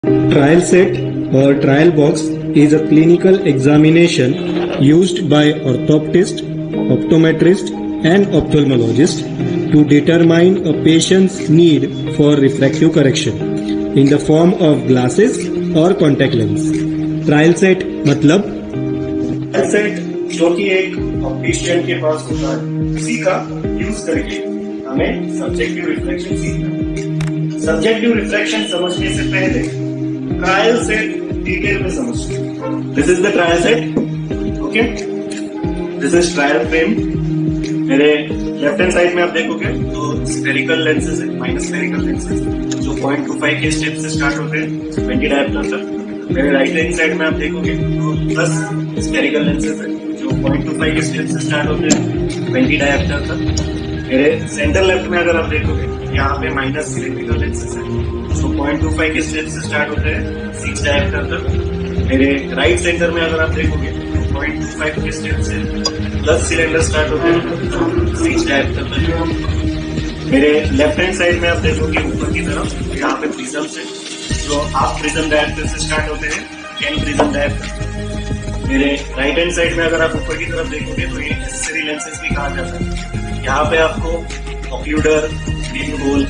Trial set or trial box is a clinical examination used by orthoptist, optometrist and ophthalmologist to determine a patient's need for refractive correction in the form of glasses or contact lens. Trial set मतलब trial set जो कि एक optician के पास होता है, उसी का use करके हमें सब्जेक्टिव रिफ्रैक्शन सीखना है। सब्जेक्टिव रिफ्रैक्शन समझने से पहले ट्रायल सेट डिटेल में समझते। This is the trial set, okay. This is trial frame. मेरे लेफ्ट हैंड साइड में आप देखोगे तो स्फेरिकल लेंसेज है, माइनस स्फेरिकल लेंसेज जो 0.25 के स्टेप से स्टार्ट होते हैं 20 डायप्टर तक। मेरे राइट हैंड साइड में आप देखोगे तो प्लस स्फेरिकल लेंसेज है जो 0.25 के स्टेप से स्टार्ट होते हैं 20 डायप्टर तक। मेरे सेंटर लेफ्ट में अगर आप देखोगे यहाँ पे माइनस सिलिंड्रिकल लेंसेज है जो 0.25 के स्टेप से स्टार्ट होते हैं 6 डायप्टर तक। मेरे राइट सेंटर में अगर आप देखोगे तो 0.25 के स्टेप से प्लस सिलेंडर स्टार्ट होते हैं 6 डायप्टर तक। मेरे लेफ्ट हैंड साइड में आप देखोगे ऊपर की तरफ यहाँ पे प्रिज्म है जो हाफ प्रिज्म डायप्टर से स्टार्ट होते हैं 10 प्रिज्म डायप्टर। मेरे राइट हैंड साइड में अगर आप ऊपर की तरफ देखोगे तो ये एक्सेसरी लेंसेज भी कहा जाता है। यहाँ पे आपको ऑक्लूडर, ग्रीन होल,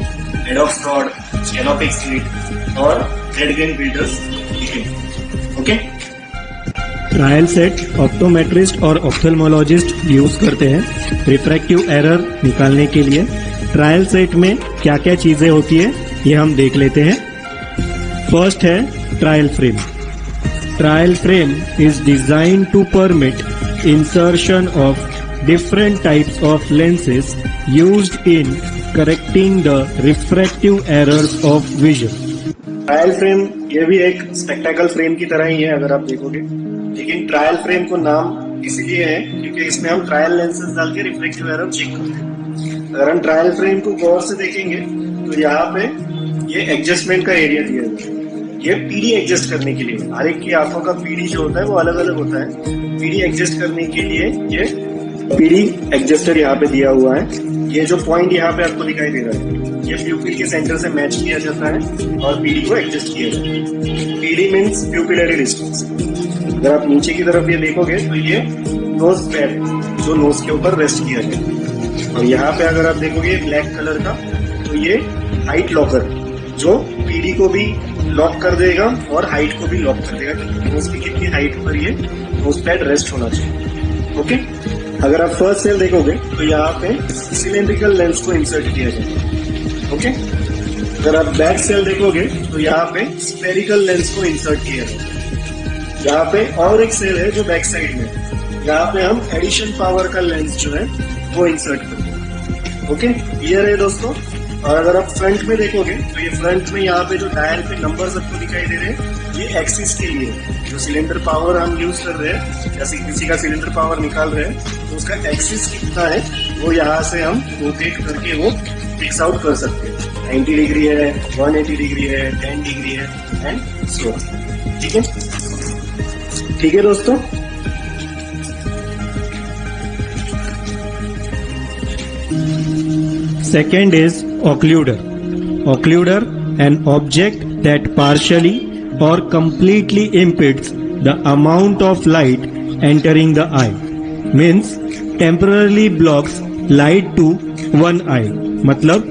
एडॉक्स रॉड, स्टेनोपिक स्लिट और रेड ग्रीन फिल्टर्स दिखेंगे, ओके। ट्रायल सेट ऑप्टोमेट्रिस्ट और ऑप्थेल्मोलॉजिस्ट यूज करते हैं रिफ्रैक्टिव एरर निकालने के लिए। ट्रायल सेट में क्या क्या चीजें होती है ये हम देख लेते हैं। फर्स्ट है trial frame. Trial frame is design to permit insertion of different types of lenses used in correcting the refractive errors of vision. Trial frame ये भी एक स्पेक्टेकल फ्रेम की तरह ही है अगर आप देखोगे, लेकिन ट्रायल फ्रेम को नाम इसलिए है क्योंकि इसमें हम ट्रायल लेंसेज डाल के रिफ्रैक्टिव एरर चेक करते हैं। अगर हम ट्रायल फ्रेम को गौर से देखेंगे तो यहाँ पे ये एडजस्टमेंट का एरिया दिया है। ये पीडी एडजस्ट करने के लिए, हर एक की आंखों का पीडी जो होता है वो अलग अलग होता है। पीडी एडजस्ट करने के लिए ये पीडी एडजस्टर यहाँ पे दिया हुआ है। ये जो पॉइंट यहाँ पे आपको दिखाई दे रहा है ये प्यूपिल के सेंटर से मैच किया जाता है और पीडी को एडजस्ट किया जाता है। PD means pupillary distance. अगर आप नीचे की तरफ ये देखोगे तो ये नोज पैड जो नोज के ऊपर रेस्ट किया गया है। और यहाँ पे अगर आप देखोगे ब्लैक कलर का तो ये हाइट लॉकर जो पीडी को भी लॉक कर देगा और हाइट को भी लॉक कर देगा कि नोज की कितनी हाइट पर ये नोज पैड रेस्ट होना चाहिए, ओके। अगर आप फर्स्ट सेल देखोगे तो यहाँ पे सिलेंड्रिकल लेंस को इंसर्ट किया जाएगा, ओके। अगर आप बैक सेल देखोगे तो यहाँ पे स्फेरिकल लेंस को इंसर्ट किया जाएगा। यहाँ पे और एक सेल है जो बैक साइड में, यहाँ पे हम एडिशन पावर का लेंस जो है वो इंसर्ट करते हैं, ओके। क्लियर है दोस्तों। और अगर आप फ्रंट में देखोगे तो ये फ्रंट में यहाँ पे जो डायल पे नंबर सबको दिखाई दे रहे हैं ये एक्सिस के लिए जो सिलेंडर पावर हम यूज कर रहे हैं, जैसे किसी का सिलेंडर पावर निकाल रहे हैं तो उसका एक्सिस कितना है वो यहाँ से हम रोटेट करके वो फिक्स आउट कर सकते हैं। 90 डिग्री है, 180 डिग्री है, 10 डिग्री है एंड सो ऑन, ठीक है। ठीक है दोस्तों। Second is occluder. Occluder, an object that partially or completely impedes the amount of light entering the eye. Means temporarily blocks light to one eye. मतलब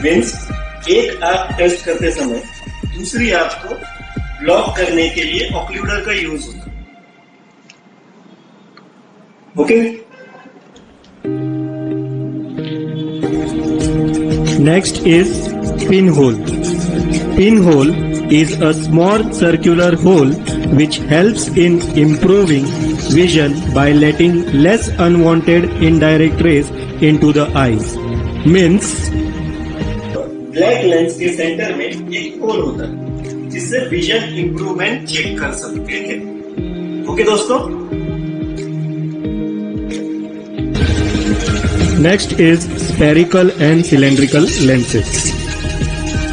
means एक आंख टेस्ट करते समय दूसरी आंख को ब्लॉक करने के लिए ऑक्लूडर का यूज होता है, okay. Next is pinhole. Pinhole is a small circular hole which helps in improving vision by letting less unwanted indirect rays into the eyes. Means black lens के सेंटर में एक होल होता है जिससे विजन इंप्रूवमेंट चेक कर सकते हैं, okay दोस्तों। next is spherical and cylindrical lenses.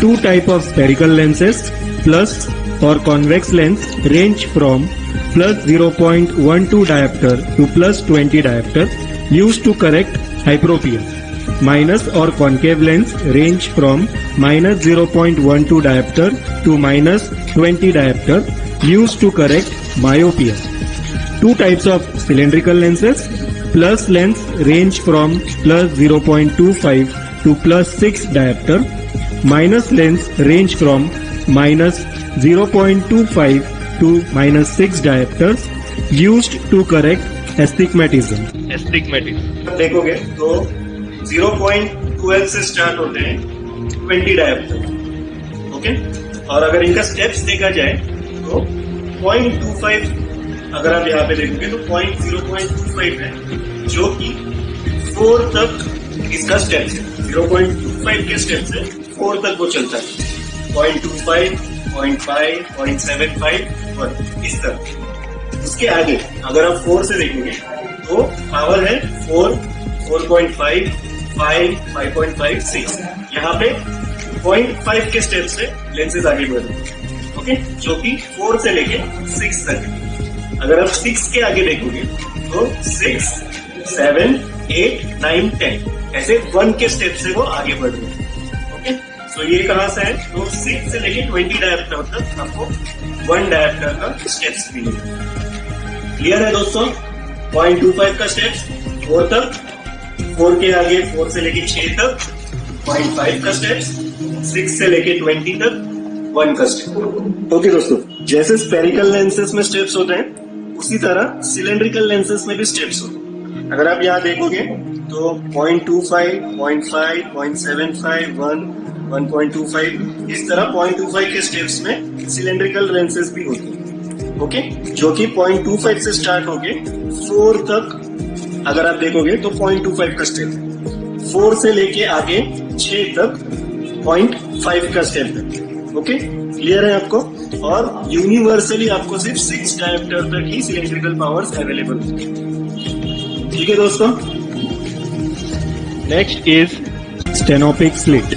Two type of spherical lenses, plus or convex lens, range from plus 0.12 diopter to plus 20 diopter, used to correct hyperopia. minus or concave lens range from minus 0.12 diopter to minus 20 diopter used to correct myopia. Two types of cylindrical lenses. Plus lens range from plus 0.25 to plus 6 diopter. Minus lens range from minus 0.25 to minus 6 diopters used to correct astigmatism. आप देखोगे तो 0.12 से start होते हैं 20 dioptre, okay. और अगर इनका steps देखा जाए तो 0.25, अगर आप यहाँ पे देखोगे तो 0.25 है, जो कि 4 तक इसका स्टेप्स है। 0.25 के स्टेप से 4 तक वो चलता है। 0.25, 0.5, 0.75 और इस तरह। उसके आगे अगर आप 4 से देखोगे तो पावर है 4, 4.5, 5, 5.5, 6। यहाँ पे 0.5 के स्टेप से लेंसेज आगे बढ़ रहे हैं, ओके, जो कि 4 से लेके 6 तक है। अगर आप 6 के आगे देखोगे तो 6, 7, 8, 9, 10 ऐसे 1 के स्टेप से वो आगे बढ़ रहे हैं, ओके। तो ये कहां से है? तो 6 से लेके 20 डायोप्टर तक आपको 1 डायोप्टर का स्टेप्स मिलेगा। क्लियर है दोस्तों? 0.25 का स्टेप्स 4 तक, 4 के आगे 4 से लेके 6 तक 0.5 का स्टेप्स, 6 से लेके 20 तक 1 का स्टेप। ओके दोस्तों, जैसे स्पेरिकल लेंसेज में स्टेप्स होते हैं उसी तरह सिलेंड्रिकल लेंसेज में भी स्टेप्स होते हैं। अगर आप यहाँ देखोगे तो 0.25, 0.5, 0.75, 1, 1.25 इस तरह 0.25 के स्टेप्स में सिलेंड्रिकल लेंसेज भी होते हैं, ओके, जो कि 0.25 से स्टार्ट होके 4 तक अगर आप देखोगे तो 0.25 का स्टेप है। 4 से लेके आगे 6 तक 0.5 का स्टेप है, ओके। क्लियर है आपको? और यूनिवर्सली आपको सिर्फ 6 डायोप्टर तक ही सिलेंड्रिकल पावर्स अवेलेबल होती है। ठीक है दोस्तों? Next is stenopic slit.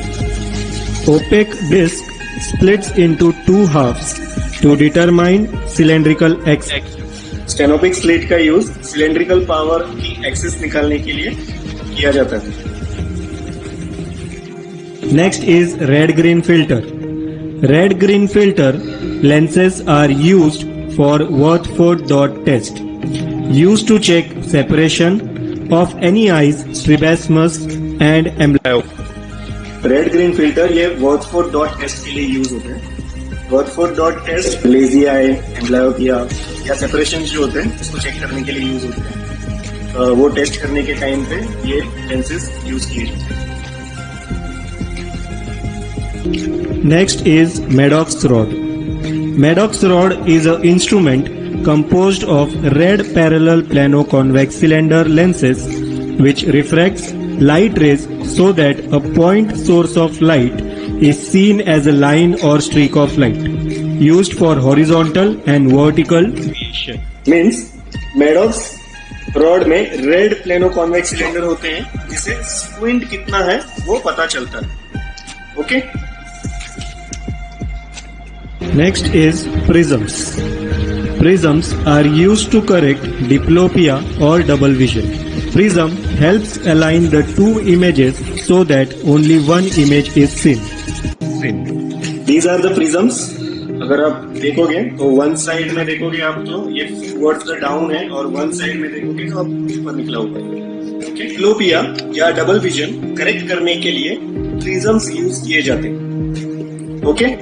Opaque disc splits into two halves to determine cylindrical axis. Stenopeic slit का यूज सिलेंड्रिकल पावर की एक्सिस निकालने के लिए किया जाता है। Next is red-green filter. Red-green filter lenses are used for Rutherford dot test, used to check separation of any eyes, strabismus and embryo. Red green filter ये वर्थफोर्ड dot test के लिए यूज होते हैं। वर्थफोर्ड dot test lazy I, amblyopia या separation जो होते हैं उसको चेक करने के लिए यूज होते हैं। वो टेस्ट करने के टाइम पे ये लेंसेज यूज किए जाते हैं। Next is Maddox rod. Maddox rod is an instrument composed of red parallel plano-convex cylinder lenses which refracts light rays so that a point source of light is seen as a line or streak of light, used for horizontal and vertical vision. Means Maddox rod में red plano convex cylinder होते हैं जिसे squint कितना है वो पता चलता है, okay. Next is prisms. Prisms are used to correct diplopia or double vision. Prism helps align the two images so that only one image is seen. These are the prisms. अगर आप देखोगे तो वन साइड में देखोगे आप तो ये towards the down है और वन साइड में देखोगे तो आप ऊपर निकला हुआ है, ओके। डिप्लोपिया या डबल विजन करेक्ट करने के लिए प्रिज्म्स यूज किए जाते हैं, ओके।